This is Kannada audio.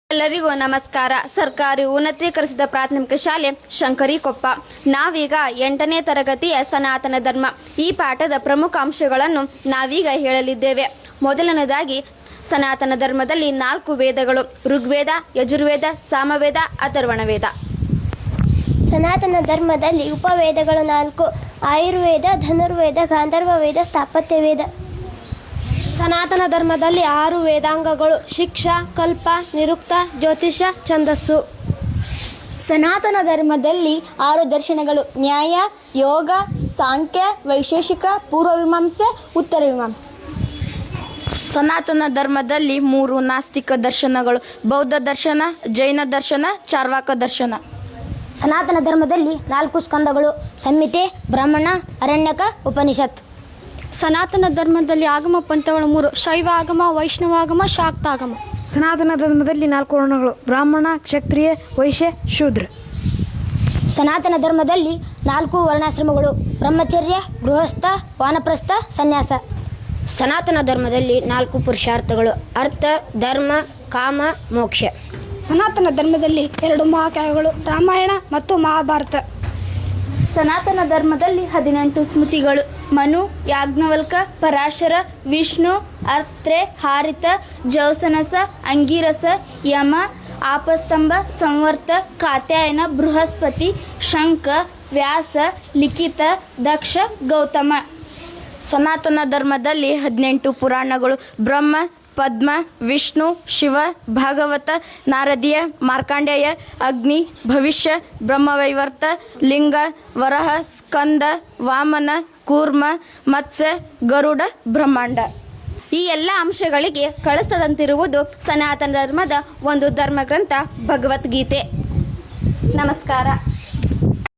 ಎಲ್ಲರಿಗೂ ನಮಸ್ಕಾರ. ಸರ್ಕಾರಿ ಉನ್ನತೀಕರಿಸಿದ ಪ್ರಾಥಮಿಕ ಶಾಲೆ ಶಂಕರಿಕೊಪ್ಪ. ನಾವೀಗ 8ನೇ ತರಗತಿಯ ಸನಾತನ ಧರ್ಮ ಈ ಪಾಠದ ಪ್ರಮುಖ ಅಂಶಗಳನ್ನು ನಾವೀಗ ಹೇಳಲಿದ್ದೇವೆ. ಮೊದಲನೇದಾಗಿ ಸನಾತನ ಧರ್ಮದಲ್ಲಿ 4 ವೇದಗಳು: ಋಗ್ವೇದ, ಯಜುರ್ವೇದ, ಸಾಮವೇದ, ಅಥರ್ವಣ ವೇದ. ಸನಾತನ ಧರ್ಮದಲ್ಲಿ ಉಪವೇದಗಳು 4: ಆಯುರ್ವೇದ, ಧನುರ್ವೇದ, ಗಾಂಧರ್ವ ವೇದ, ಸ್ಥಾಪತ್ಯ ವೇದ. ಸನಾತನ ಧರ್ಮದಲ್ಲಿ 6 ವೇದಾಂಗಗಳು: ಶಿಕ್ಷಾ, ಕಲ್ಪ, ನಿರುಕ್ತ, ಜ್ಯೋತಿಷ, ಛಂದಸ್ಸು. ಸನಾತನ ಧರ್ಮದಲ್ಲಿ 6 ದರ್ಶನಗಳು: ನ್ಯಾಯ, ಯೋಗ, ಸಾಂಖ್ಯ, ವೈಶೇಷಿಕ, ಪೂರ್ವಮೀಮಾಂಸೆ, ಉತ್ತರ ಮೀಮಾಂಸೆ. ಸನಾತನ ಧರ್ಮದಲ್ಲಿ 3 ನಾಸ್ತಿಕ ದರ್ಶನಗಳು: ಬೌದ್ಧ ದರ್ಶನ, ಜೈನ ದರ್ಶನ, ಚಾರ್ವಾಕ ದರ್ಶನ. ಸನಾತನ ಧರ್ಮದಲ್ಲಿ 4 ಸ್ಕಂದಗಳು: ಸಂಹಿತೆ, ಬ್ರಾಹ್ಮಣ, ಅರಣ್ಯಕ, ಉಪನಿಷತ್. ಸನಾತನ ಧರ್ಮದಲ್ಲಿ ಆಗಮ ಪಂಥಗಳು 3: ಶೈವ ಆಗಮ, ವೈಷ್ಣವಾಗಮ, ಶಾಕ್ತಾಗಮ. ಸನಾತನ ಧರ್ಮದಲ್ಲಿ 4 ವರ್ಣಗಳು: ಬ್ರಾಹ್ಮಣ, ಕ್ಷತ್ರಿಯ, ವೈಶ್ಯ, ಶೂದ್ರ. ಸನಾತನ ಧರ್ಮದಲ್ಲಿ 4 ವರ್ಣಾಶ್ರಮಗಳು: ಬ್ರಹ್ಮಚರ್ಯ, ಗೃಹಸ್ಥ, ವಾನಪ್ರಸ್ಥ, ಸನ್ಯಾಸ. ಸನಾತನ ಧರ್ಮದಲ್ಲಿ 4 ಪುರುಷಾರ್ಥಗಳು: ಅರ್ಥ, ಧರ್ಮ, ಕಾಮ, ಮೋಕ್ಷ. ಸನಾತನ ಧರ್ಮದಲ್ಲಿ 2 ಮಹಾಕಾವ್ಯಗಳು: ರಾಮಾಯಣ ಮತ್ತು ಮಹಾಭಾರತ. ಸನಾತನ ಧರ್ಮದಲ್ಲಿ 18 ಸ್ಮೃತಿಗಳು: ಮನು, ಯಾಜ್ಞವಲ್ಕ, ಪರಾಶರ, ವಿಷ್ಣು, ಅತ್ರೆ, ಹಾರಿತ, ಜೌಸನಸ, ಅಂಗಿರಸ, ಯಮ, ಆಪಸ್ತಂಭ, ಸಂವರ್ತ, ಕಾತ್ಯಾಯನ, ಬೃಹಸ್ಪತಿ, ಶಂಕ, ವ್ಯಾಸ, ಲಿಖಿತ, ದಕ್ಷ, ಗೌತಮ. ಸನಾತನ ಧರ್ಮದಲ್ಲಿ 18 ಪುರಾಣಗಳು: ಬ್ರಹ್ಮ, ಪದ್ಮ, ವಿಷ್ಣು, ಶಿವ, ಭಾಗವತ, ನಾರದೀಯ, ಮಾರ್ಕಾಂಡೇಯ, ಅಗ್ನಿ, ಭವಿಷ್ಯ, ಬ್ರಹ್ಮವೈವರ್ತ, ಲಿಂಗ, ವರಹ, ಸ್ಕಂದ, ವಾಮನ, ಕೂರ್ಮ, ಮತ್ಸ್ಯ, ಗರುಡ, ಬ್ರಹ್ಮಾಂಡ. ಈ ಎಲ್ಲ ಅಂಶಗಳಿಗೆ ಕಳಸದಂತಿರುವುದು ಸನಾತನ ಧರ್ಮದ ಒಂದು ಧರ್ಮಗ್ರಂಥ ಭಗವದ್ಗೀತೆ. ನಮಸ್ಕಾರ.